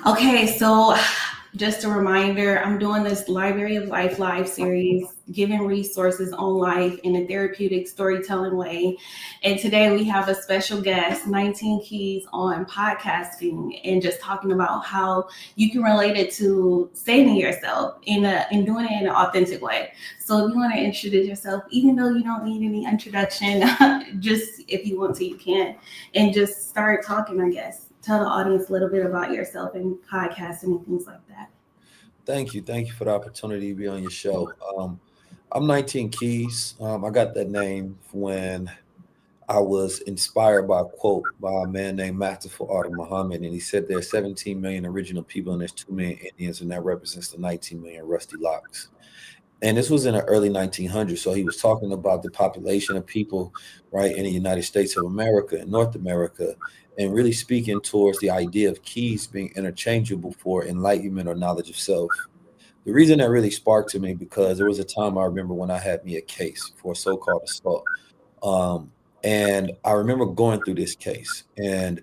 Okay, so just a reminder, I'm doing this Library of Life live series, giving resources on life in a therapeutic storytelling way. And today we have a special guest, 19 Keys on podcasting, and just talking about how you can relate it to saving yourself in doing it in an authentic way. So if you want to introduce yourself, even though you don't need any introduction, just if you want to, you can, and just start talking, I guess. Tell the audience a little bit about yourself and podcasting and things like that. Thank you. Thank you for the opportunity to be on your show. I'm 19 Keys. I got that name when I was inspired by a quote by a man named Mustafa Ardha Muhammad, and he said there's 17 million original people and there's 2 million Indians, and that represents the 19 million rusty locks. And this was in the early 1900s, so he was talking about the population of people, right, in the United States of America and North America, and really speaking towards the idea of keys being interchangeable for enlightenment or knowledge of self. The reason that really sparked to me because there was a time I remember when I had me a case for a so-called assault. Um, and I remember going through this case, and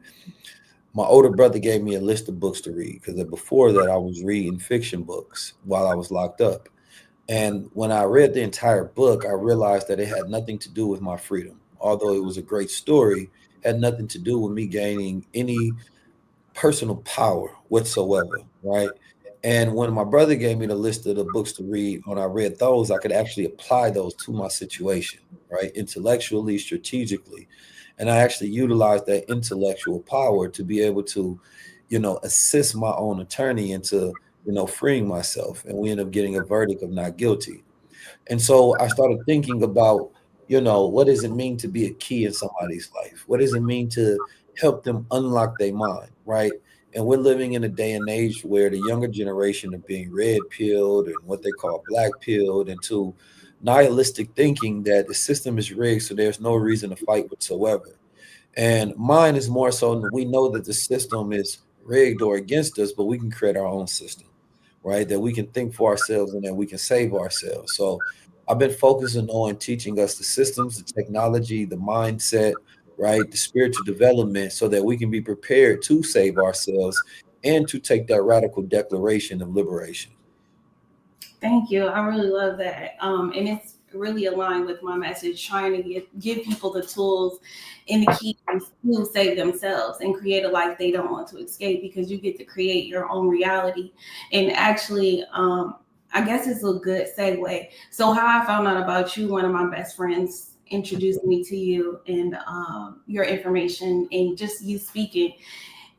my older brother gave me a list of books to read because before that I was reading fiction books while I was locked up. And when I read the entire book, I realized that it had nothing to do with my freedom. Although it was a great story, it had nothing to do with me gaining any personal power whatsoever, right? And when my brother gave me the list of the books to read, when I read those, I could actually apply those to my situation, right? Intellectually, strategically. And I actually utilized that intellectual power to be able to, assist my own attorney into, freeing myself. And we ended up getting a verdict of not guilty. And so I started thinking about, what does it mean to be a key in somebody's life? What does it mean to help them unlock their mind, right? And we're living in a day and age where the younger generation are being red pilled and what they call black pilled into nihilistic thinking that the system is rigged, so there's no reason to fight whatsoever. And mine is more so we know that the system is rigged or against us, but we can create our own system, right? That we can think for ourselves and that we can save ourselves. So I've been focusing on teaching us the systems, the technology, the mindset, right? The spiritual development so that we can be prepared to save ourselves and to take that radical declaration of liberation. Thank you. I really love that. And it's really aligned with my message, trying to give people the tools and the keys to save themselves and create a life they don't want to escape, because you get to create your own reality. And actually, I guess it's a good segue. So, how I found out about you, one of my best friends introduced me to you and your information and just you speaking.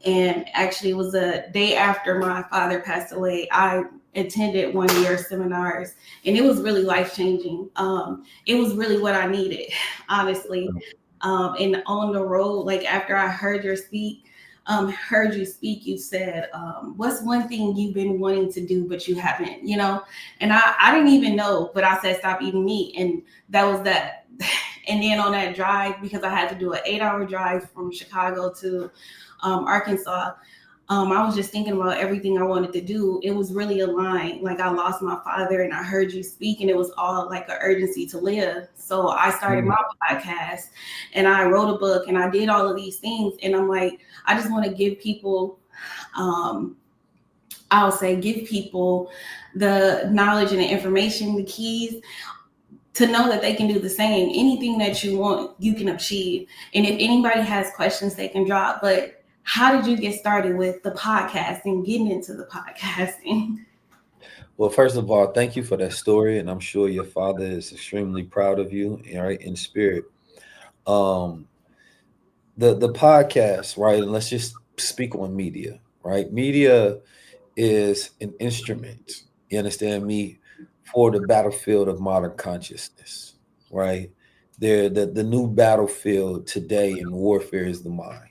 And actually, it was a day after my father passed away. I attended one of your seminars, and it was really life changing. It was really what I needed, honestly. And on the road, like after I heard you speak, you said, "What's one thing you've been wanting to do but you haven't?" And I didn't even know, but I said, "Stop eating meat," and that was that. And then on that drive, because I had to do an 8-hour drive from Chicago to Arkansas, I was just thinking about everything I wanted to do. It was really aligned. Like I lost my father and I heard you speak, and it was all like an urgency to live. So I started Mhm. my podcast and I wrote a book and I did all of these things. And I'm like, I just want to give people, um, I'll say, give people the knowledge and the information, the keys to know that they can do the same. Anything that you want, you can achieve. And if anybody has questions, they can drop. But how did you get started with the podcasting, getting into the podcasting? Well, first of all, thank you for that story, and I'm sure your father is extremely proud of you, all right, in spirit. Um, the podcast, right? And let's just speak on media, right? Media is an instrument, you understand me, for the battlefield of modern consciousness, right? The new battlefield today in warfare is the mind.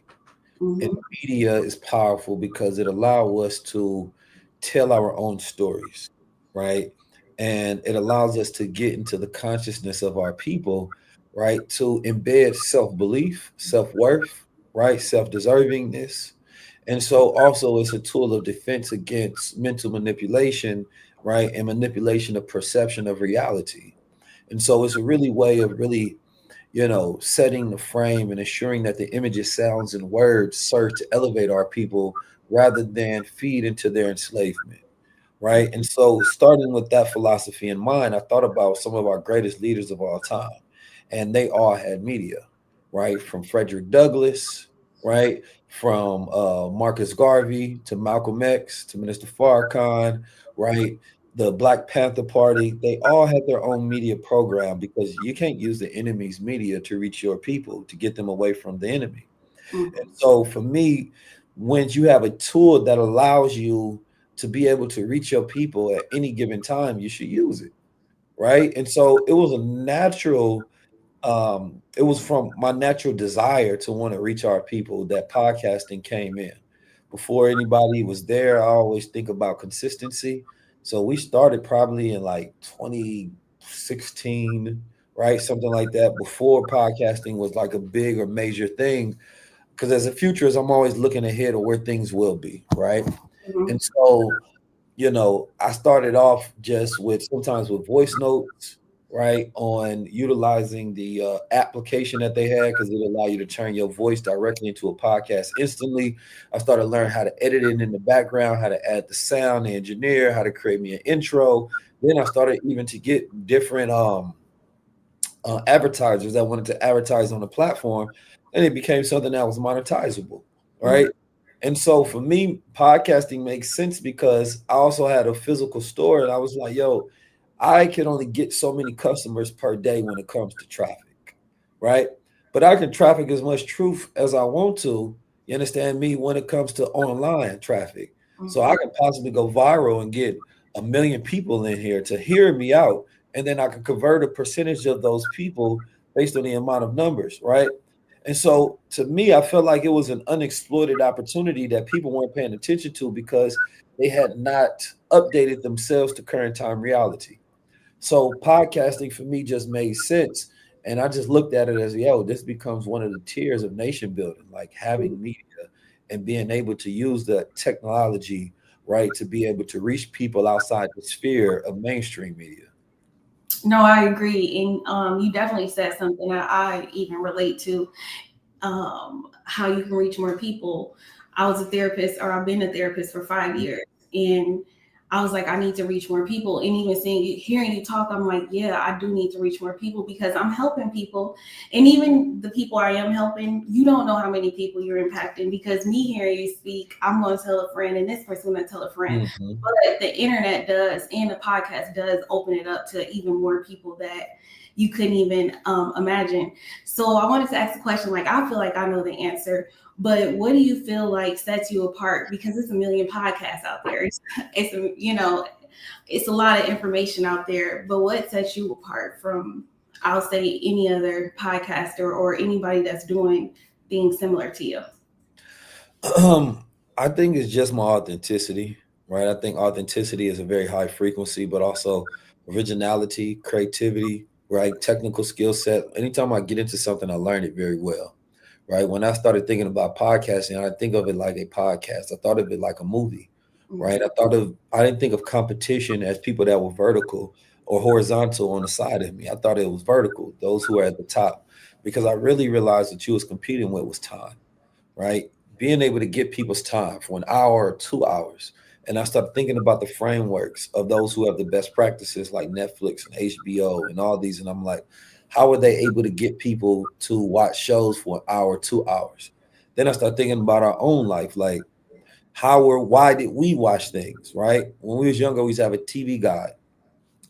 And Mm-hmm. media is powerful because it allows us to tell our own stories, right? And it allows us to get into the consciousness of our people, right? To embed self belief, self worth, right? Self deservingness. And so also it's a tool of defense against mental manipulation, right? And manipulation of perception of reality. And so it's a really way of really setting the frame and ensuring that the images, sounds, and words serve to elevate our people rather than feed into their enslavement, right? And so, starting with that philosophy in mind, I thought about some of our greatest leaders of all time, and they all had media, right? From Frederick Douglass, right? From Marcus Garvey to Malcolm X to Minister Farrakhan, right? The Black Panther Party, they all had their own media program because you can't use the enemy's media to reach your people to get them away from the enemy. And Mhm. so for me, when you have a tool that allows you to be able to reach your people at any given time, you should use it. Right. And so it was a natural, it was from my natural desire to want to reach our people that podcasting came in. Before anybody was there, I always think about consistency. So we started probably in like 2016, right? Something like that, before podcasting was like a big or major thing, because as a futurist, I'm always looking ahead of where things will be, right? Mhm. And so, I started off just with sometimes with voice notes, right? On utilizing the application that they had because it allow you to turn your voice directly into a podcast instantly. I started learning how to edit it in the background, how to add the sound, the engineer, how to create me an intro. Then I started even to get different advertisers that wanted to advertise on the platform, and it became something that was monetizable, Mhm. right? And so for me, podcasting makes sense because I also had a physical store, and I was like, yo, I can only get so many customers per day when it comes to traffic, right? But I can traffic as much truth as I want to, you understand me, when it comes to online traffic. So I Mhm. can possibly go viral and get 1 million people in here to hear me out, and then I can convert a percentage of those people based on the amount of numbers, right? And so to me, I felt like it was an unexploited opportunity that people weren't paying attention to because they had not updated themselves to current time reality. So podcasting for me just made sense. And I just looked at it as, yo, this becomes one of the tiers of nation building, like having media and being able to use the technology, right, to be able to reach people outside the sphere of mainstream media. No, I agree. And you definitely said something that I even relate to, how you can reach more people. I was a therapist, or I've been a therapist for 5 years, and I was like, I need to reach more people. And even seeing you, hearing you talk, I'm like, yeah, I do need to reach more people because I'm helping people. And even the people I am helping, you don't know how many people you're impacting because me hearing you speak, I'm going to tell a friend, and this person going to tell a friend. Mhm. But the internet does, and the podcast does open it up to even more people that you couldn't even imagine. So I wanted to ask a question. Like, I feel like I know the answer, but what do you feel like sets you apart? Because it's a million podcasts out there. It's it's a lot of information out there. But what sets you apart from, I'll say, any other podcaster or anybody that's doing things similar to you? I think it's just my authenticity, right? I think authenticity is a very high frequency, but also originality, creativity, right? Technical skill set. Anytime I get into something, I learn it very well, right? When I started thinking about podcasting, I didn't think of it like a podcast. I thought of it like a movie, right? Mhm. I didn't think of competition as people that were vertical or horizontal on the side of me. I thought it was vertical, those who are at the top, because I really realized that you was competing with was time, right? Being able to get people's time for an hour or 2 hours. And I started thinking about the frameworks of those who have the best practices like Netflix and HBO and all these. And I'm like, how are they able to get people to watch shows for an hour, 2 hours? Then I started thinking about our own life, like how or why did we watch things, right? When we was younger, we used to have a TV guide,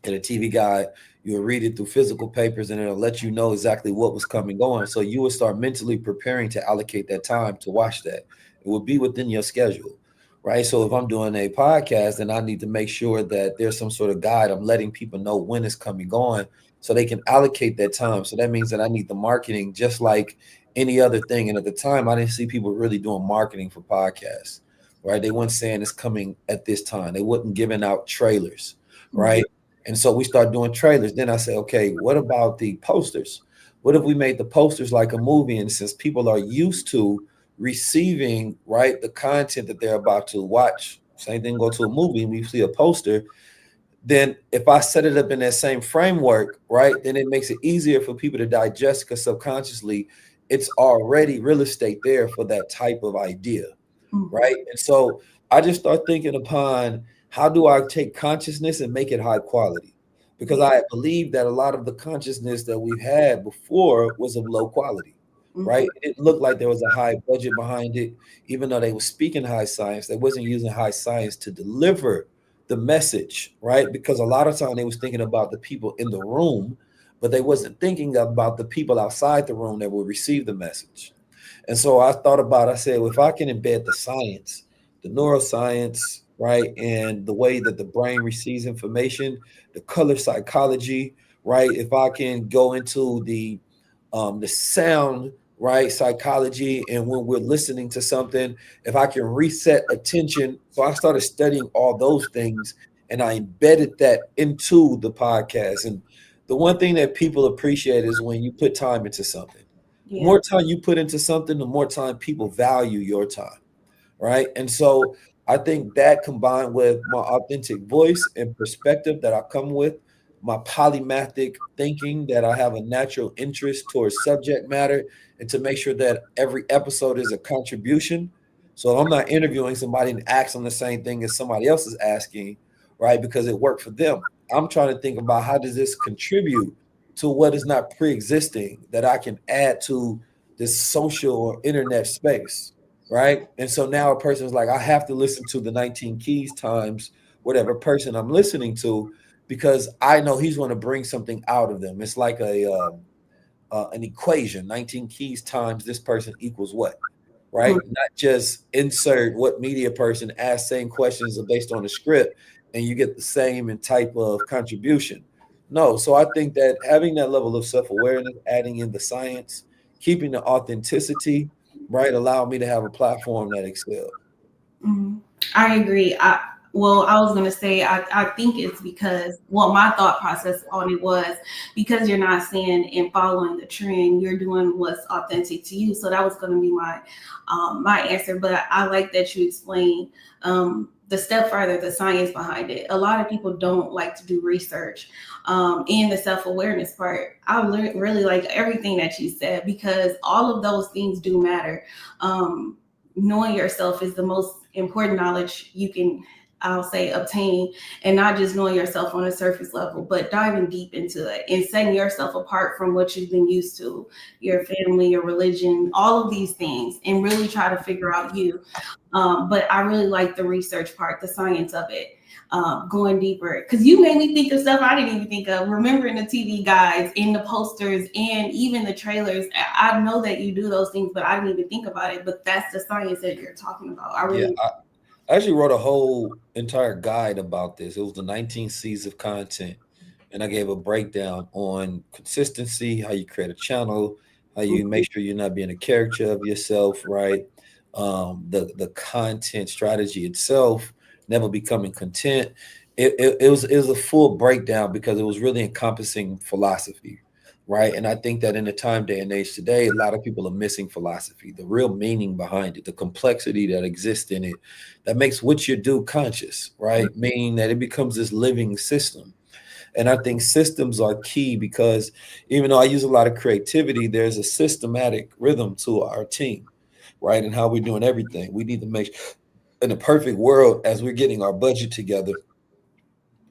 and a TV guide, you would read it through physical papers and it'll let you know exactly what was coming on. So you would start mentally preparing to allocate that time to watch that. It would be within your schedule, right? So if I'm doing a podcast, then I need to make sure that there's some sort of guide. I'm letting people know when it's coming on so they can allocate that time. So that means that I need the marketing just like any other thing. And at the time, I didn't see people really doing marketing for podcasts, right? They weren't saying it's coming at this time. They wasn't giving out trailers, Mhm. right? And so we start doing trailers. Then I say, okay, what about the posters? What if we made the posters like a movie? And since people are used to receiving, right, the content that they're about to watch, same thing, go to a movie and we see a poster, then if I set it up in that same framework, right, then it makes it easier for people to digest because subconsciously it's already real estate there for that type of idea, right? And so I just start thinking upon how do I take consciousness and make it high quality? Because Yeah. I believe that a lot of the consciousness that we've had before was of low quality, right? It looked like there was a high budget behind it, even though they were speaking high science, they wasn't using high science to deliver the message, right? Because a lot of time they was thinking about the people in the room, but they wasn't thinking about the people outside the room that would receive the message. And so I thought about, I said, well, if I can embed the science, the neuroscience, right, and the way that the brain receives information, the color psychology, right, if I can go into the sound, right, psychology, and when we're listening to something, if I can reset attention. So I started studying all those things and I embedded that into the podcast. And the one thing that people appreciate is when you put time into something. The Yeah. more time you put into something, the more time people value your time, right? And so I think that combined with my authentic voice and perspective that I come with, my polymathic thinking that I have a natural interest towards subject matter, and to make sure that every episode is a contribution. So I'm not interviewing somebody and asking the same thing as somebody else is asking, right? Because it worked for them. I'm trying to think about how does this contribute to what is not pre-existing that I can add to this social or internet space, right? And so now a person's like, I have to listen to the 19 keys times whatever person I'm listening to because I know he's going to bring something out of them. It's like an equation: 19 keys times this person equals what, right? Not just insert what media person asks same questions based on the script and you get the same and type of contribution. No, so I think that having that level of self-awareness, adding in the science, keeping the authenticity, right, allow me to have a platform that excels. Mhm. I agree. I was gonna say I think it's because my thought process on it was because you're not seeing and following the trend, you're doing what's authentic to you. So that was gonna be my answer. But I like that you explained the step further, the science behind it. A lot of people don't like to do research and the self awareness part. Really like everything that you said because all of those things do matter. Knowing yourself is the most important knowledge you can, I'll say, obtain, and not just knowing yourself on a surface level, but diving deep into it and setting yourself apart from what you've been used to, your family, your religion, all of these things, and really try to figure out you. But I really like the research part, the science of it. Going deeper because you made me think of stuff I didn't even think of. Remembering the TV guides and the posters and even the trailers. I know that you do those things, but I didn't even think about it. But that's the science that you're talking about. I Yeah, really, I actually wrote a whole entire guide about this. It was the 19 C's of content. And I gave a breakdown on consistency, how you create a channel, how you make sure you're not being a caricature of yourself, right? The content strategy itself, never becoming content. It was a full breakdown because it was really encompassing philosophy, right? And I think that in the time, day, and age today, a lot of people are missing philosophy, the real meaning behind it, the complexity that exists in it, that makes what you do conscious, right? Meaning that it becomes this living system. And I think systems are key because even though I use a lot of creativity, there's a systematic rhythm to our team, right? And how we're doing everything. We need to make, in a perfect world, as we're getting our budget together,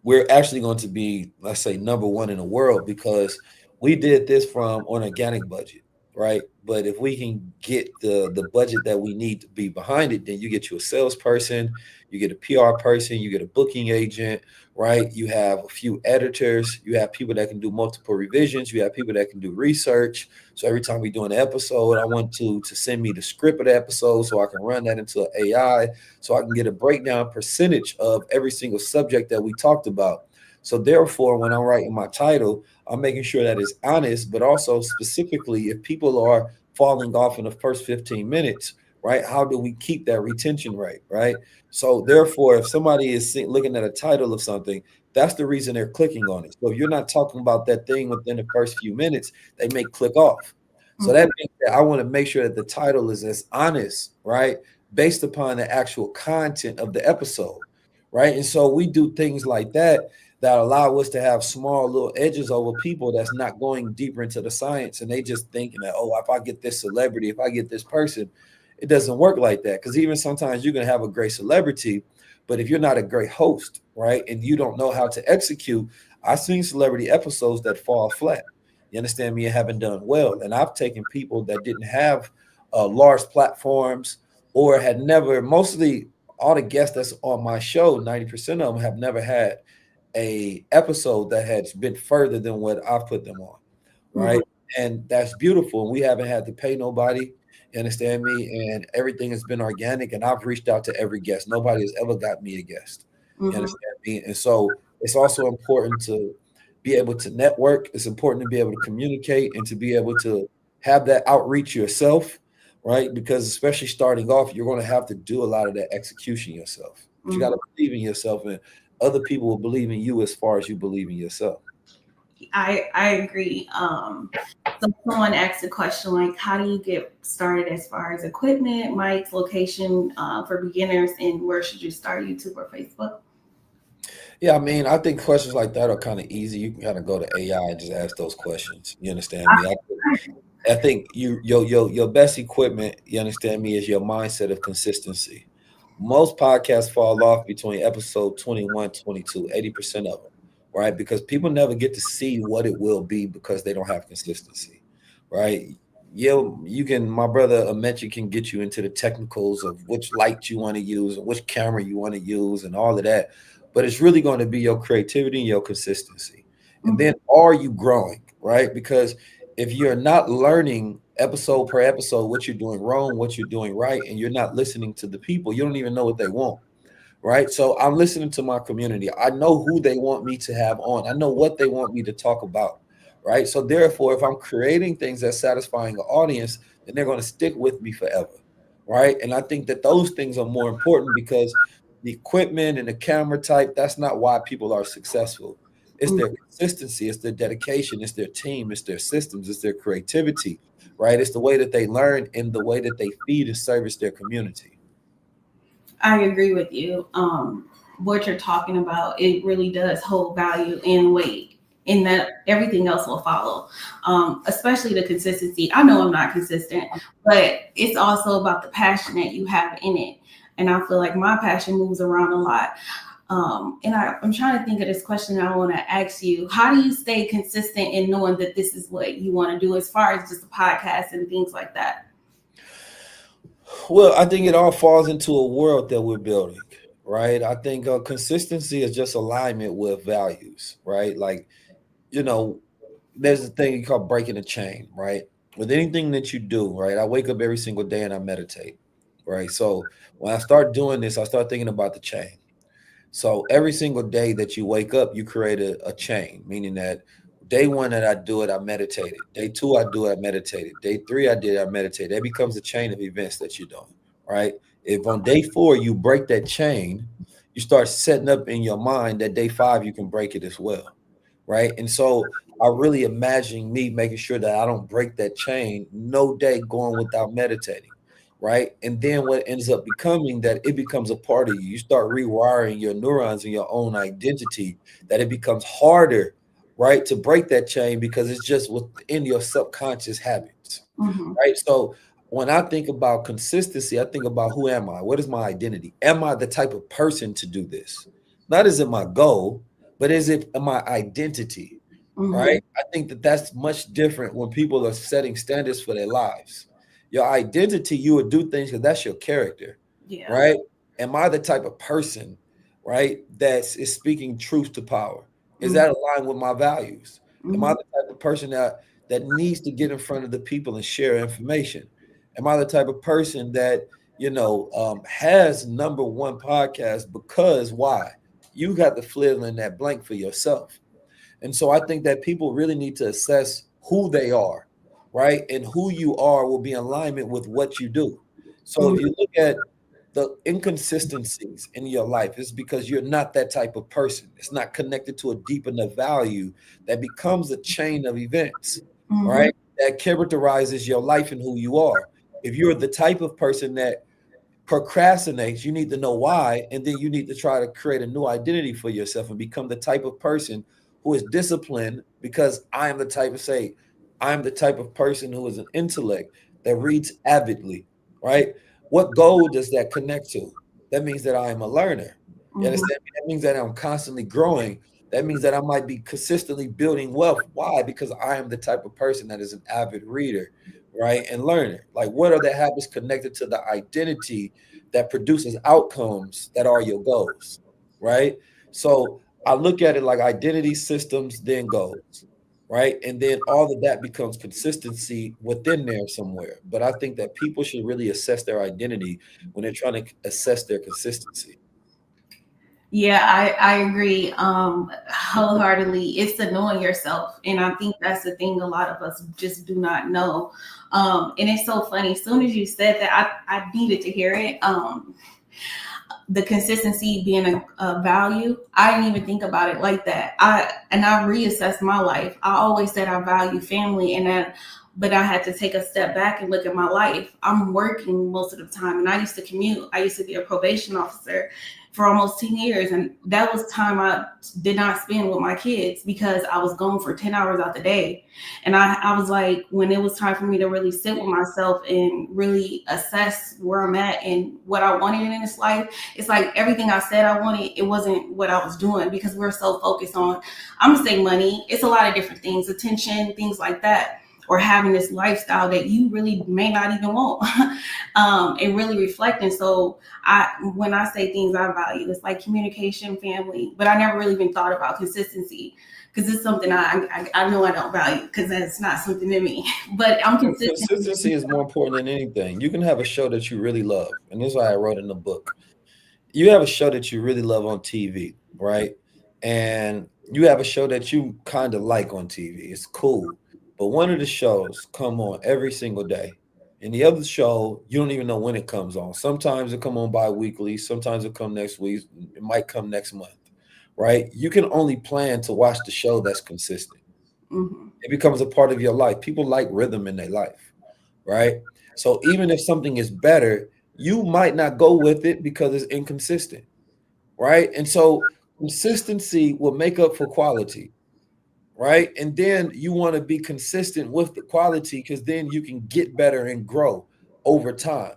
we're actually going to be, let's say, number one in the world because we did this from an organic budget, right? But if we can get the budget that we need to be behind it, then you get you a salesperson, you get a PR person, you get a booking agent, right? You have a few editors, you have people that can do multiple revisions, you have people that can do research. So every time we do an episode, I want to send me the script of the episode so I can run that into an AI so I can get a breakdown percentage of every single subject that we talked about. So therefore, when I'm writing my title, I'm making sure that it's honest, but also specifically if people are falling off in the first 15 minutes, right? How do we keep that retention rate, right? So therefore, if somebody is looking at a title of something, that's the reason they're clicking on it. So if you're not talking about that thing within the first few minutes, they may click off. So that means that I want to make sure that the title is as honest, right? Based upon the actual content of the episode, right? And so we do things like that that allow us to have small little edges over people that's not going deeper into the science, and they just thinking that, oh, if I get this celebrity, if I get this person, It doesn't work like that, because even sometimes you can have a great celebrity, but if you're not a great host, right, and you don't know how to execute, I've seen celebrity episodes that fall flat. You understand me? And haven't done well. And I've taken people that didn't have large platforms or had never, mostly all the guests that's on my show, 90% of them have never had a episode that has been further than what I've put them on, Mhm. right? And that's beautiful. And we haven't had to pay nobody. You understand me? And everything has been organic. And I've reached out to every guest. Nobody has ever got me a guest. You Mhm. understand me? And so it's also important to be able to network. It's important to be able to communicate and to be able to have that outreach yourself, right? Because especially starting off, you're going to have to do a lot of that execution yourself. But you got Mhm. to believe in yourself, and other people will believe in you as far as you believe in yourself. I agree. So someone asked a question like, how do you get started as far as equipment, mics, location for beginners, and where should you start, YouTube or Facebook? Yeah, I mean, I think questions like that are kind of easy. You can kind of go to AI and just ask those questions. You understand me? I think your best equipment, you understand me, is your mindset of consistency. Most podcasts fall off between episode 21, 22, 80% of them, right? Because people never get to see what it will be because they don't have consistency, right? You can, my brother Amenchi can get you into the technicals of which light you want to use and which camera you want to use and all of that. But it's really going to be your creativity and your consistency. And Mhm. then are you growing, right? Because if you're not learning episode per episode what you're doing wrong, what you're doing right, and you're not listening to the people, you don't even know what they want, right? So I'm listening to my community. I know who they want me to have on. I know what they want me to talk about, right? So therefore, if I'm creating things that's satisfying the audience, then they're going to stick with me forever, right? And I think that those things are more important because the equipment and the camera type, that's not why people are successful. It's Mhm. their consistency, it's their dedication, it's their team, it's their systems, it's their creativity, right? It's the way that they learn and the way that they feed and service their community. I agree with you. What you're talking about, it really does hold value and weight, and that everything else will follow. Especially the consistency. I know I'm not consistent, but it's also about the passion that you have in it. And I feel like my passion moves around a lot. I'm trying to think of this question I want to ask you. How do you stay consistent in knowing that this is what you want to do as far as just a podcast and things like that? Well, I think it all falls into a world that we're building, right? I think consistency is just alignment with values, right? Like, you know, there's a thing called breaking a chain, right? With anything that you do, right? I wake up every single day and I meditate, right? So when I start doing this, I start thinking about the chain. So every single day that you wake up, you create a chain, meaning that day one that I do it, I meditated. Day two, I do it, I meditated. Day three, I did it, I meditated. That becomes a chain of events that you're doing, right? If on day four you break that chain, you start setting up in your mind that day five you can break it as well, right? And so I really imagine me making sure that I don't break that chain, no day going without meditating, right? And then what ends up becoming that it becomes a part of you. You start rewiring your neurons and your own identity, that it becomes harder, right, to break that chain because it's just within your subconscious habits, Mm-hmm. right? So when I think about consistency, I think about who am I? What is my identity? Am I the type of person to do this? Not is it my goal, but is it my identity? Mm-hmm. Right? I think that that's much different when people are setting standards for their lives. Your identity, you would do things because that's your character, Yeah. right? Am I the type of person, right, that is speaking truth to power? Is Mm-hmm. that aligned with my values? Am I Mm-hmm. the type of person that needs to get in front of the people and share information? Am I the type of person that has number one podcast because why? You got to fill in that blank for yourself. And so I think that people really need to assess who they are, right? And who you are will be in alignment with what you do. So if you look at the inconsistencies in your life, it's because you're not that type of person. It's not connected to a deep enough value that becomes a chain of events, Mm-hmm. right? That characterizes your life and who you are. If you're the type of person that procrastinates, you need to know why, and then you need to try to create a new identity for yourself and become the type of person who is disciplined. Because I'm the type of person who is an intellect that reads avidly, right? What goal does that connect to? That means that I am a learner. You Mhm. understand me? That means that I'm constantly growing. That means that I might be consistently building wealth. Why? Because I am the type of person that is an avid reader, right? And learner. Like, what are the habits connected to the identity that produces outcomes that are your goals, right? So I look at it like identity, systems, then goals, right? And then all of that becomes consistency within there somewhere. But I think that people should really assess their identity when they're trying to assess their consistency. Yeah, I agree wholeheartedly. It's the knowing yourself. And I think that's the thing a lot of us just do not know. And it's so funny. As soon as you said that, I needed to hear it. The consistency being a value. I didn't even think about it like that. I reassessed my life. I always said I value family and that, but I had to take a step back and look at my life. I'm working most of the time, and I used to commute. I used to be a probation officer for almost 10 years, and that was time I did not spend with my kids because I was gone for 10 hours out the day. And I was like, when it was time for me to really sit with myself and really assess where I'm at and what I wanted in this life, it's like everything I said I wanted, it wasn't what I was doing because we're so focused on, I'm gonna say money. It's a lot of different things, attention, things like that, or having this lifestyle that you really may not even want, and really reflecting. So when I say things I value, it's like communication, family, but I never really even thought about consistency because it's something I know I don't value because that's not something in me. But I'm consistent. Consistency is more important than anything. You can have a show that you really love, and this is why I wrote in the book. You have a show that you really love on TV, right? And you have a show that you kind of like on TV. It's cool. But one of the shows come on every single day. And the other show, you don't even know when it comes on. Sometimes it come on bi-weekly, sometimes it come next week, it might come next month, right? You can only plan to watch the show that's consistent. Mhm. It becomes a part of your life. People like rhythm in their life, right? So even if something is better, you might not go with it because it's inconsistent, right? And so consistency will make up for quality, right? And then you want to be consistent with the quality because then you can get better and grow over time.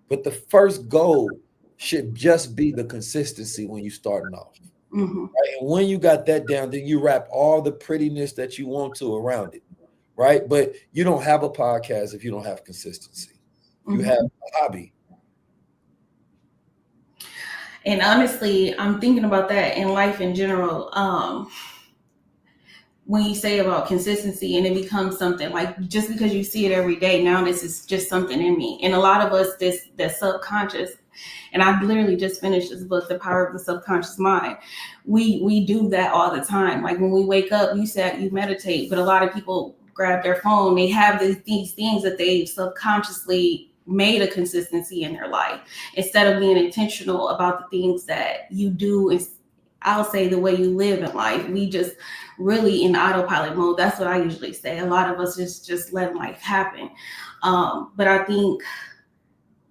But the first goal should just be the consistency when you starting off. Mhm. Right? And when you got that down, then you wrap all the prettiness that you want to around it, right? But you don't have a podcast if you don't have consistency. You have Mhm. a hobby. And honestly, I'm thinking about that in life in general. When you say about consistency and it becomes something like just because you see it every day, now this is just something in me. And a lot of us, this that subconscious, and I literally just finished this book, The Power of the Subconscious Mind. We do that all the time. Like when we wake up, you said you meditate, but a lot of people grab their phone, they have these things that they subconsciously made a consistency in their life instead of being intentional about the things that you do. And I'll say the way you live in life, we just really in autopilot mode. That's what I usually say. A lot of us just letting life happen. But I think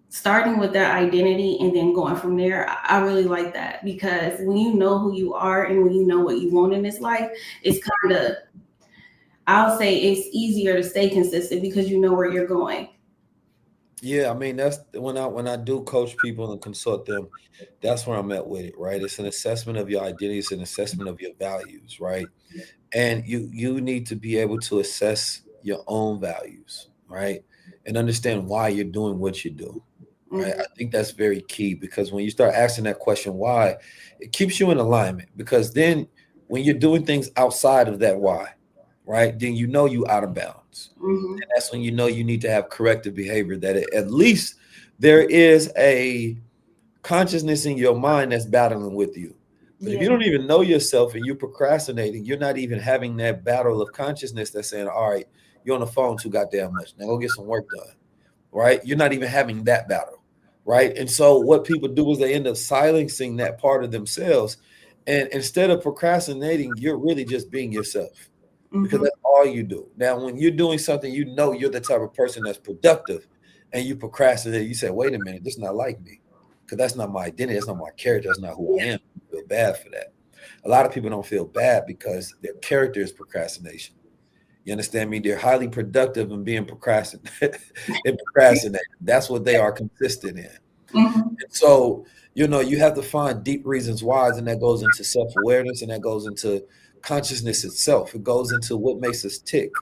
starting with that identity and then going from there, I really like that because when you know who you are and when you know what you want in this life, it's kind of, I'll say it's easier to stay consistent because you know where you're going. Yeah, I mean that's when I do coach people and consult them, that's where I'm at with it, right? It's an assessment of your identity, it's an assessment of your values, right? And you need to be able to assess your own values, right? And understand why you're doing what you do. Right. Mm-hmm. I think that's very key because when you start asking that question, why, it keeps you in alignment. Because then when you're doing things outside of that why, right, then you know you out of bounds. Mm-hmm. And that's when you know you need to have corrective behavior, that at least there is a consciousness in your mind that's battling with you. But if you Yeah. don't even know yourself and you're procrastinating, you're not even having that battle of consciousness that's saying, all right, you're on the phone too goddamn much. Now go get some work done, right? You're not even having that battle, right? And so what people do is they end up silencing that part of themselves. And instead of procrastinating, you're really just being yourself because Mm-hmm. that's all you do. Now, when you're doing something, you know you're the type of person that's productive and you procrastinate, you say, wait a minute, this is not like me because that's not my identity. That's not my character. That's not who I Yeah. am. I feel bad for that. A lot of people don't feel bad because their character is procrastination. You understand me? They're highly productive in being procrastinating. That's what they are consistent in. Mhm. And so, you have to find deep reasons why, and that goes into self-awareness, and that goes into consciousness itself. It goes into what makes us tick,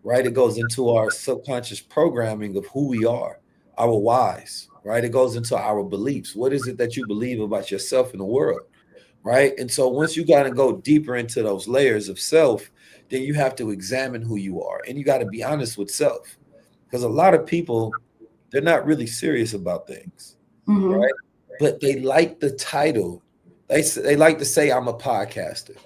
right? It goes into our subconscious programming of who we are, our whys, right? It goes into our beliefs. What is it that you believe about yourself and the world, right? And so once you got to go deeper into those layers of self, then you have to examine who you are, and you got to be honest with self, because a lot of people, they're not really serious about things, Mhm. right? But they like the title. They like to say I'm a podcaster,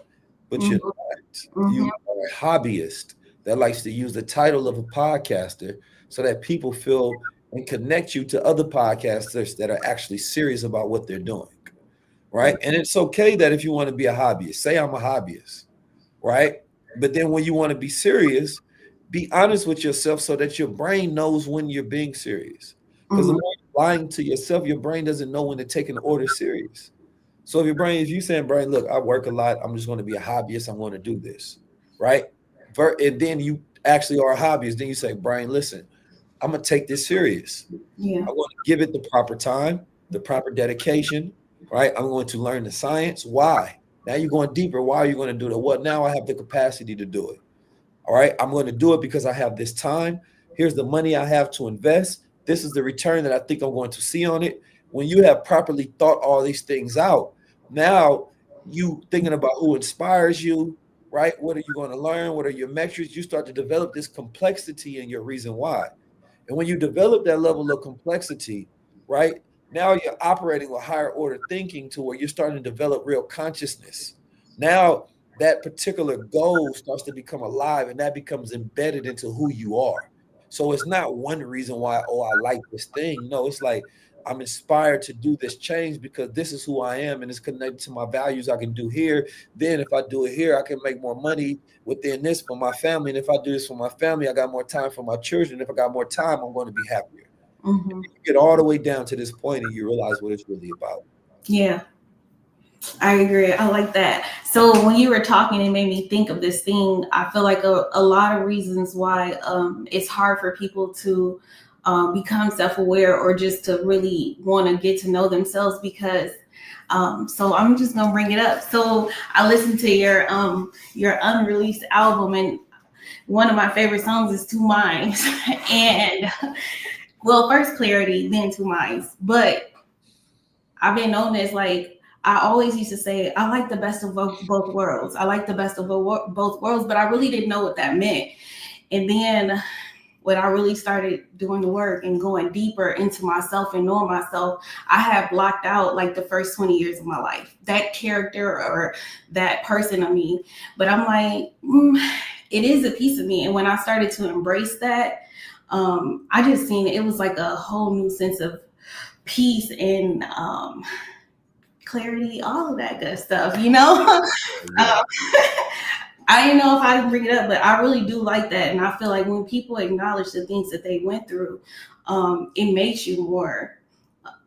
but you're Mhm. not. Mhm. You are a hobbyist that likes to use the title of a podcaster so that people feel and connect you to other podcasters that are actually serious about what they're doing, right? And it's okay that if you want to be a hobbyist, say I'm a hobbyist, right? But then when you want to be serious, be honest with yourself so that your brain knows when you're being serious. Because the Mhm. more you're lying to yourself, your brain doesn't know when to take an order serious. So if you saying, brain, look, I work a lot, I'm just going to be a hobbyist, I'm going to do this, right? And then you actually are a hobbyist, then you say, brain, listen, I'm going to take this serious. Yeah. I want to give it the proper time, the proper dedication, right? I'm going to learn the science. Why? Now you're going deeper. Why are you going to do that? What? Now I have the capacity to do it. All right. I'm going to do it because I have this time. Here's the money I have to invest. This is the return that I think I'm going to see on it. When you have properly thought all these things out, now you thinking about who inspires you, right? What are you going to learn? What are your metrics? You start to develop this complexity in your reason why. And when you develop that level of complexity, right, now you're operating with higher order thinking to where you're starting to develop real consciousness. Now that particular goal starts to become alive and that becomes embedded into who you are. So it's not one reason why, oh, I like this thing. No, it's like I'm inspired to do this change because this is who I am and it's connected to my values. I can do here. Then if I do it here, I can make more money within this for my family. And if I do this for my family, I got more time for my children. If I got more time, I'm going to be happier. Mhm. You get all the way down to this point and you realize what it's really about. Yeah. I agree. I like that. So when you were talking, it made me think of this thing. I feel like a lot of reasons why it's hard for people to become self-aware or just to really want to get to know themselves because so I'm just gonna bring it up. So I listened to your unreleased album and one of my favorite songs is Two Minds. And well, first Clarity, then Two Minds. But I've been known as like I always used to say I like the best of both worlds. I like the best of both worlds, but I really didn't know what that meant. And then when I really started doing the work and going deeper into myself and knowing myself, I have blocked out like the first 20 years of my life, that character or that person of me. But I'm like, it is a piece of me. And when I started to embrace that, I just seen it was like a whole new sense of peace and clarity, all of that good stuff, you know? Yeah. I didn't know if I could bring it up, but I really do like that. And I feel like when people acknowledge the things that they went through, it makes you more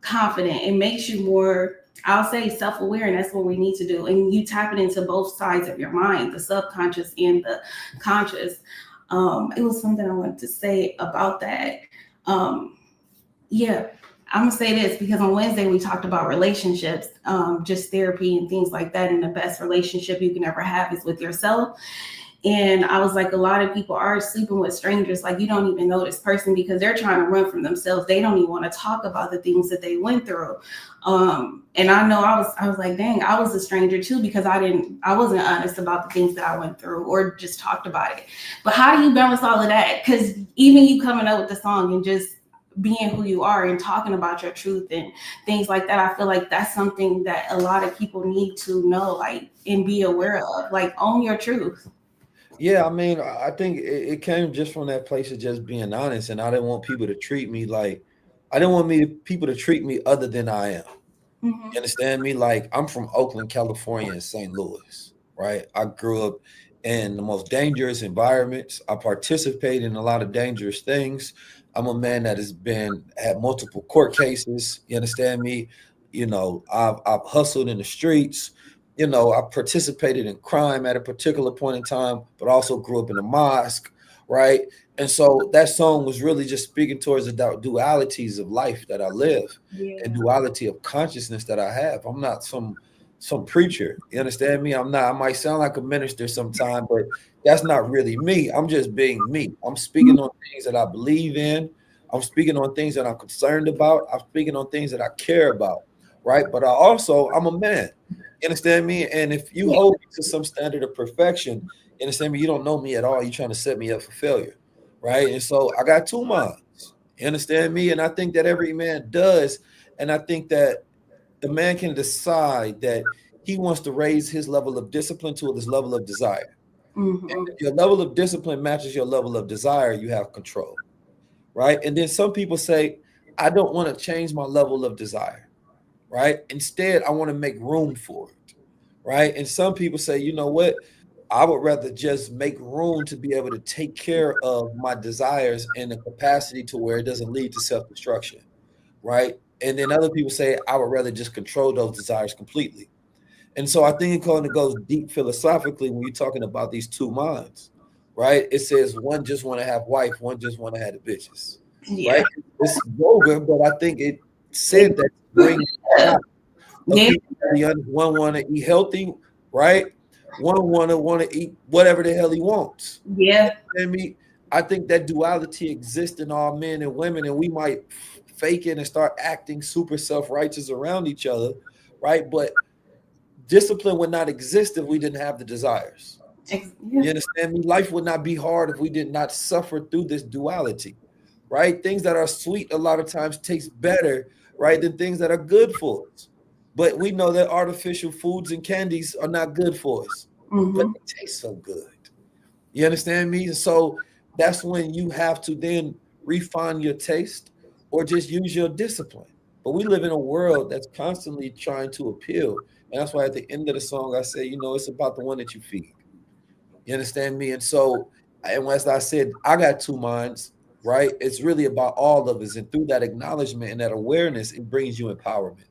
confident. It makes you more, I'll say, self aware. And that's what we need to do. And you tap it into both sides of your mind, the subconscious and the conscious. It was something I wanted to say about that. Um, yeah, I'm gonna say this because on Wednesday we talked about relationships, just therapy and things like that. And the best relationship you can ever have is with yourself. And I was like, a lot of people are sleeping with strangers. Like, you don't even know this person because they're trying to run from themselves. They don't even want to talk about the things that they went through. And I know I was like, dang, I was a stranger too because I wasn't honest about the things that I went through or just talked about it. But how do you balance all of that? Because even you coming up with the song and just being who you are and talking about your truth and things like that, I feel like that's something that a lot of people need to know, like, and be aware of, like, own your truth. Yeah, I mean, I think it came just from that place of just being honest, and I didn't want people to treat me like I didn't want people to treat me other than I am. Mm-hmm. You understand me? Like I'm from Oakland, California, and St. Louis, right? I grew up in the most dangerous environments. I participate in a lot of dangerous things. I'm a man that has been had multiple court cases. You understand me? I've hustled in the streets. I participated in crime at a particular point in time, but also grew up in a mosque. right? And so that song was really just speaking towards the dualities of life that I live and Yeah. duality of consciousness that I have. I'm not some preacher. You understand me? I'm not. I might sound like a minister sometime, but that's not really me. I'm just being me. I'm speaking on things that I believe in. I'm speaking on things that I'm concerned about. I'm speaking on things that I care about, right? But I'm a man. You understand me? And if you Yeah. hold me to some standard of perfection, you understand me? You don't know me at all. You're trying to set me up for failure, right? And so I got two minds. You understand me? And I think that every man does. And I think that the man can decide that he wants to raise his level of discipline to his level of desire. And Mm-hmm. if your level of discipline matches your level of desire, you have control, right? And then some people say, I don't want to change my level of desire, right? Instead, I want to make room for it, right? And some people say, you know what? I would rather just make room to be able to take care of my desires in a capacity to where it doesn't lead to self destruction, right? And then other people say, I would rather just control those desires completely. And so I think it kind of goes deep philosophically when you're talking about these two minds, right? It says one just want to have wife, one just want to have the bitches, Yeah. right? It's vulgar, but I think it It- said that to bring out of yeah. people that one want to eat healthy, right? One want to eat whatever the hell he wants. Yeah. I mean, I think that duality exists in all men and women, and we might fake it and start acting super self-righteous around each other, right? But discipline would not exist if we didn't have the desires. Yeah. You understand me? Life would not be hard if we did not suffer through this duality, right? Things that are sweet a lot of times taste better, right, than things that are good for us. But we know that artificial foods and candies are not good for us, but Mm-hmm. they taste so good. You understand me? And so that's when you have to then refine your taste or just use your discipline. But we live in a world that's constantly trying to appeal. And that's why at the end of the song, I say, it's about the one that you feed. You understand me? And so, and as I said, I got two minds, right? It's really about all of us. And through that acknowledgement and that awareness, it brings you empowerment.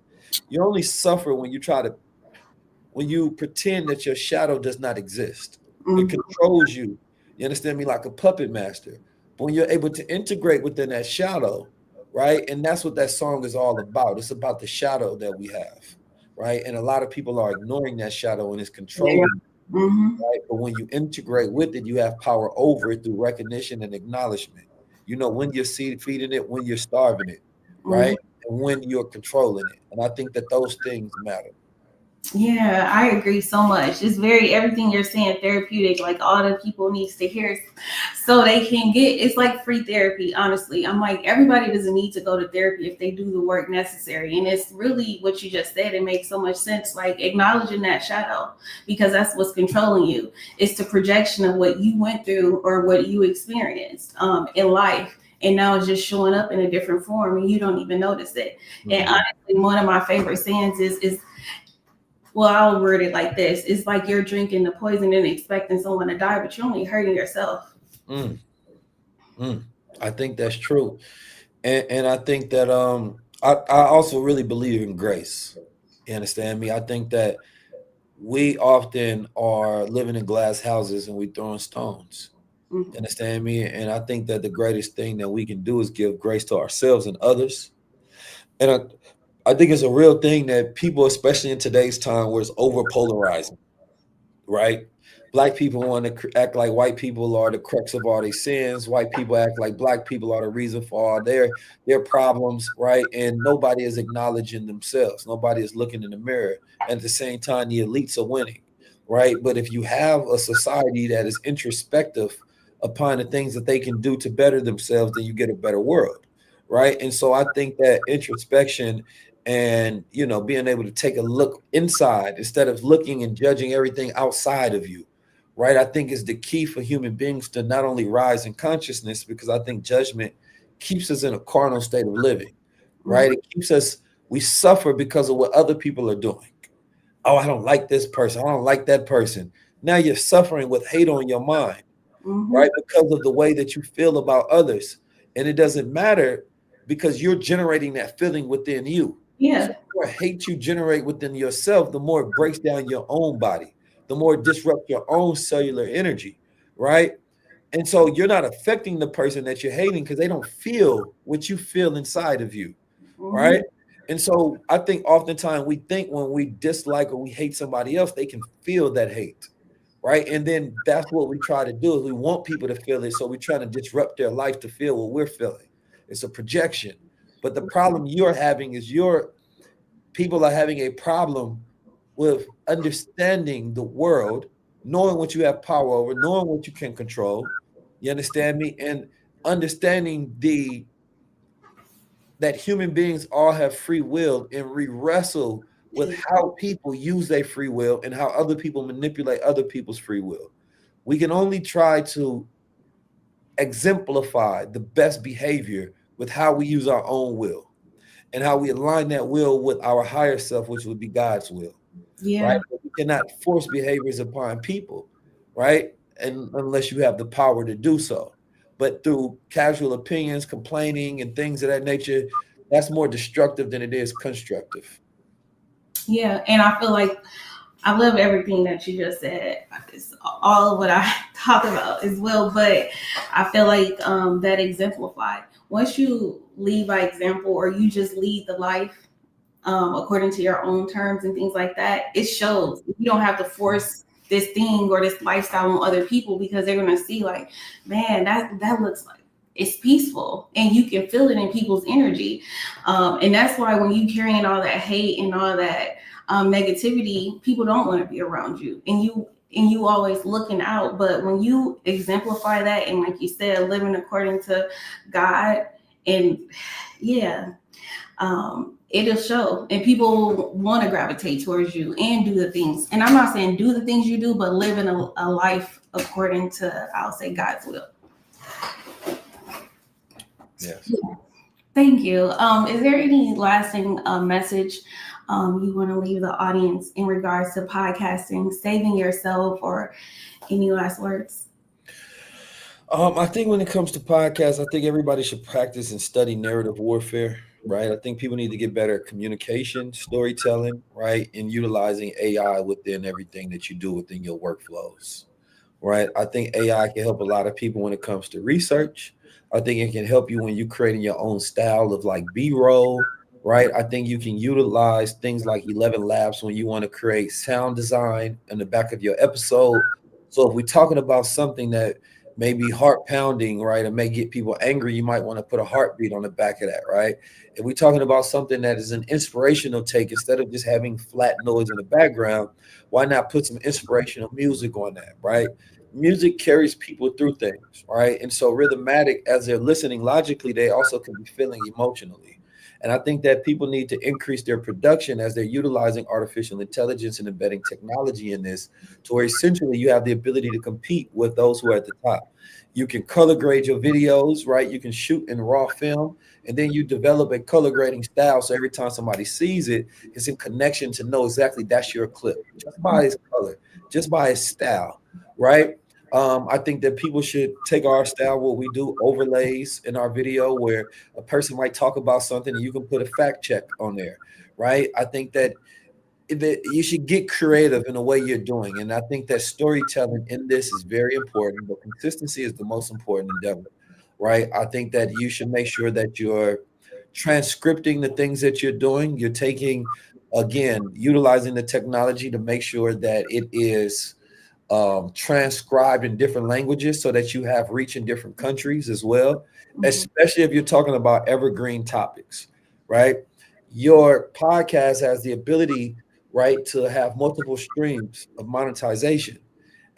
You only suffer when you pretend that your shadow does not exist. It Mm-hmm. controls you. You understand me? Like a puppet master. But when you're able to integrate within that shadow, right? And that's what that song is all about. It's about the shadow that we have, right? And a lot of people are ignoring that shadow and it's Yeah. controlling, Mm-hmm. right? But when you integrate with it, you have power over it through recognition and acknowledgement. You know when you're feeding it, when you're starving it, Mm-hmm. right? And when you're controlling it. And I think that those things matter. Yeah, I agree so much. It's very everything you're saying therapeutic, like all the people needs to hear so they can get it's like free therapy, honestly. I'm like everybody doesn't need to go to therapy if they do the work necessary. And it's really what you just said. It makes so much sense. Like acknowledging that shadow because that's what's controlling you. It's the projection of what you went through or what you experienced in life. And now it's just showing up in a different form and you don't even notice it. And Mhm. honestly, one of my favorite sayings is well, I'll word it like this. It's like you're drinking the poison and expecting someone to die, but you're only hurting yourself. Mm, mm. I think that's true. And I think that I also really believe in grace. You understand me? I think that we often are living in glass houses and we throwing stones. You Mhm. understand me? And I think that the greatest thing that we can do is give grace to ourselves and others. And I think it's a real thing that people, especially in today's time where it's over polarizing, right? Black people want to act like white people are the crux of all their sins. White people act like black people are the reason for all their problems, right? And nobody is acknowledging themselves. Nobody is looking in the mirror. And at the same time, the elites are winning, right? But if you have a society that is introspective upon the things that they can do to better themselves, then you get a better world, right? And so I think that introspection and being able to take a look inside instead of looking and judging everything outside of you, right, I think is the key for human beings to not only rise in consciousness, because I think judgment keeps us in a carnal state of living, right? It keeps us, we suffer because of what other people are doing. Oh, I don't like this person, I don't like that person. Now you're suffering with hate on your mind, Mhm. right, because of the way that you feel about others. And it doesn't matter because you're generating that feeling within you. So Yeah. the more hate you generate within yourself, the more it breaks down your own body, the more it disrupts your own cellular energy, right? And so you're not affecting the person that you're hating because they don't feel what you feel inside of you, Mm-hmm. right? And so I think oftentimes we think when we dislike or we hate somebody else, they can feel that hate, right? And then that's what we try to do is we want people to feel it. So we try to disrupt their life to feel what we're feeling. It's a projection. But the problem you're having is your people are having a problem with understanding the world, knowing what you have power over, knowing what you can control. You understand me? And understanding the that human beings all have free will, and we wrestle with how people use their free will and how other people manipulate other people's free will. We can only try to exemplify the best behavior with how we use our own will and how we align that will with our higher self, which would be God's will, right? Yeah. But we cannot force behaviors upon people, right? And unless you have the power to do so. But through casual opinions, complaining, and things of that nature, that's more destructive than it is constructive. Yeah. And I feel like I love everything that you just said. It's all of what I talk about as well, but I feel like that exemplified. Once you lead by example, or you just lead the life according to your own terms and things like that, it shows. You don't have to force this thing or this lifestyle on other people because they're gonna see like, man, that looks like it's peaceful, and you can feel it in people's energy. And that's why when you carrying all that hate and all that negativity, people don't want to be around you, and you always looking out. But when you exemplify that, and like you said, living according to God, and yeah, it'll show, and people want to gravitate towards you and do the things. And I'm not saying do the things you do, but living a life according to, I'll say, God's will. Yes. Thank you. Is there any lasting message you want to leave the audience in regards to podcasting, saving yourself, or any last words? I think when it comes to podcasts, I think everybody should practice and study narrative warfare, right? I think people need to get better at communication, storytelling, right? And utilizing AI within everything that you do within your workflows, right? I think AI can help a lot of people when it comes to research. I think it can help you when you're creating your own style of like B-roll, right? I think you can utilize things like 11 Labs when you want to create sound design in the back of your episode. So if we're talking about something that may be heart pounding, right, and may get people angry, you might want to put a heartbeat on the back of that, right? If we're talking about something that is an inspirational take, instead of just having flat noise in the background, why not put some inspirational music on that, right? Music carries people through things, right? And so rhythmatic, as they're listening logically, they also can be feeling emotionally. And I think that people need to increase their production as they're utilizing artificial intelligence and embedding technology in this, to where essentially you have the ability to compete with those who are at the top. You can color grade your videos, right? You can shoot in raw film, and then you develop a color grading style. So every time somebody sees it, it's in connection to know exactly that's your clip just by its color, just by its style, right? I think that people should take our style, what we do, overlays in our video, where a person might talk about something and you can put a fact check on there, right? I think that you should get creative in the way you're doing. And I think that storytelling in this is very important, but consistency is the most important endeavor, right? I think that you should make sure that you're transcripting the things that you're doing. You're taking, again, utilizing the technology to make sure that it is transcribed in different languages so that you have reach in different countries as well, Mhm. especially if you're talking about evergreen topics, right? Your podcast has the ability, right, to have multiple streams of monetization.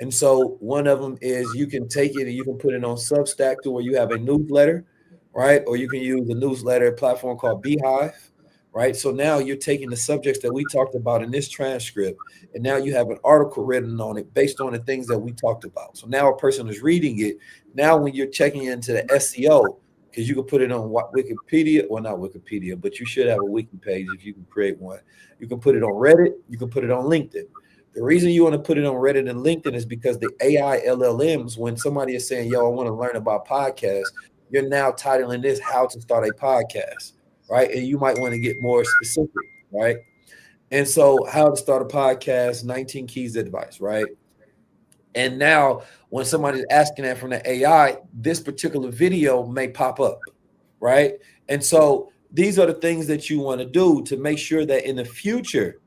And so one of them is you can take it and you can put it on Substack to where you have a newsletter, right? Or you can use a newsletter platform called Beehive, right? So now you're taking the subjects that we talked about in this transcript, and now you have an article written on it based on the things that we talked about. So now a person is reading it. Now when you're checking into the SEO, because you can put it on Wikipedia, well, not Wikipedia, but you should have a wiki page if you can create one. You can put it on Reddit, you can put it on LinkedIn. The reason you want to put it on Reddit and LinkedIn is because the AI LLMs, when somebody is saying, yo, I want to learn about podcasts, you're now titling this how to start a podcast, right? And you might want to get more specific, right? And so how to start a podcast, 19 keys advice, right? And now when somebody's asking that from the AI, this particular video may pop up, right? And so these are the things that you want to do to make sure that in the future,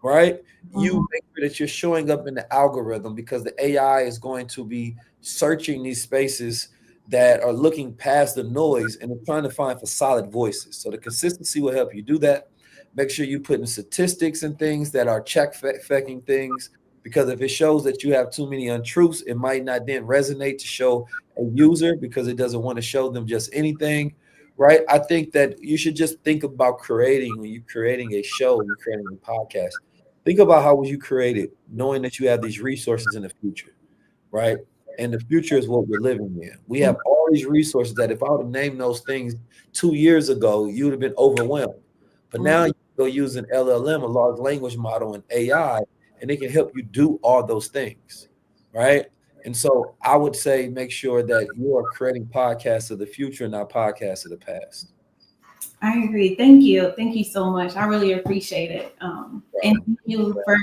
right, Mhm. you make sure that you're showing up in the algorithm, because the AI is going to be searching these spaces that are looking past the noise and they're trying to find for solid voices. So the consistency will help you do that. Make sure you put in statistics and things that are checking things, because if it shows that you have too many untruths, it might not then resonate to show a user, because it doesn't want to show them just anything, right? I think that you should just think about creating, when you're creating a show, you're creating a podcast, think about how would you create it, knowing that you have these resources in the future, right? And the future is what we're living in. We have all these resources that if I would have named those things 2 years ago, you would have been overwhelmed. But now you go use an LLM, a large language model, and AI, and it can help you do all those things, right? And so I would say make sure that you are creating podcasts of the future, not podcasts of the past. I agree. Thank you. Thank you so much. I really appreciate it. And Right. thank you for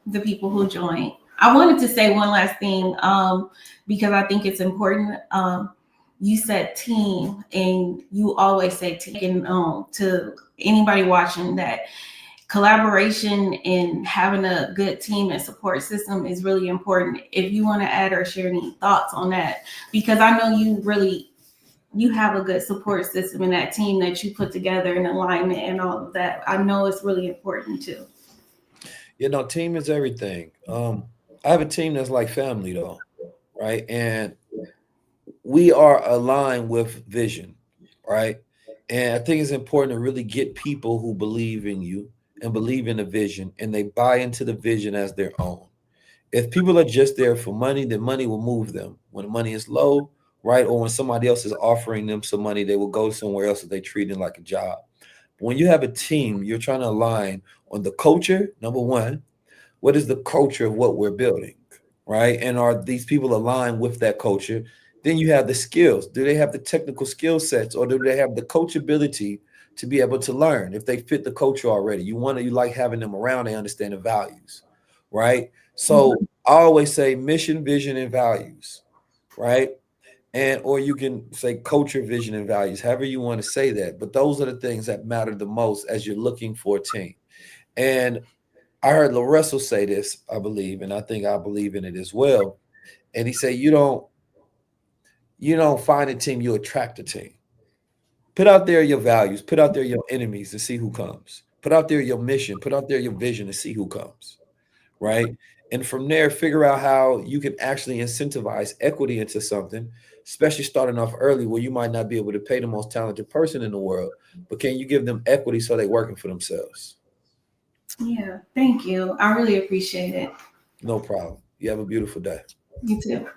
the people who joined. I wanted to say one last thing because I think it's important. You said team, and you always say team. And to anybody watching, that collaboration and having a good team and support system is really important. If you want to add or share any thoughts on that, because I know you have a good support system in that team that you put together in alignment and all of that. I know it's really important too. Team is everything. I have a team that's like family though, right? And we are aligned with vision, right? And I think it's important to really get people who believe in you and believe in the vision, and they buy into the vision as their own. If people are just there for money, then money will move them. When the money is low, right, or when somebody else is offering them some money, they will go somewhere else if they treat it like a job. But when you have a team, you're trying to align on the culture, number one. What is the culture of what we're building, right? And are these people aligned with that culture? Then you have the skills. Do they have the technical skill sets, or do they have the coachability to be able to learn if they fit the culture already? You like having them around, they understand the values, right? So I always say mission, vision, and values, right? And or you can say culture, vision, and values, however you want to say that. But those are the things that matter the most as you're looking for a team. And I heard Lorenzo say this, I believe, and I think I believe in it as well. And he said, you don't find a team, you attract a team. Put out there your values, put out there your enemies and see who comes. Put out there your mission, put out there your vision and see who comes. Right. And from there, figure out how you can actually incentivize equity into something, especially starting off early where you might not be able to pay the most talented person in the world, but can you give them equity so they're working for themselves? Yeah, thank you. I really appreciate it. No problem. You have a beautiful day. You too.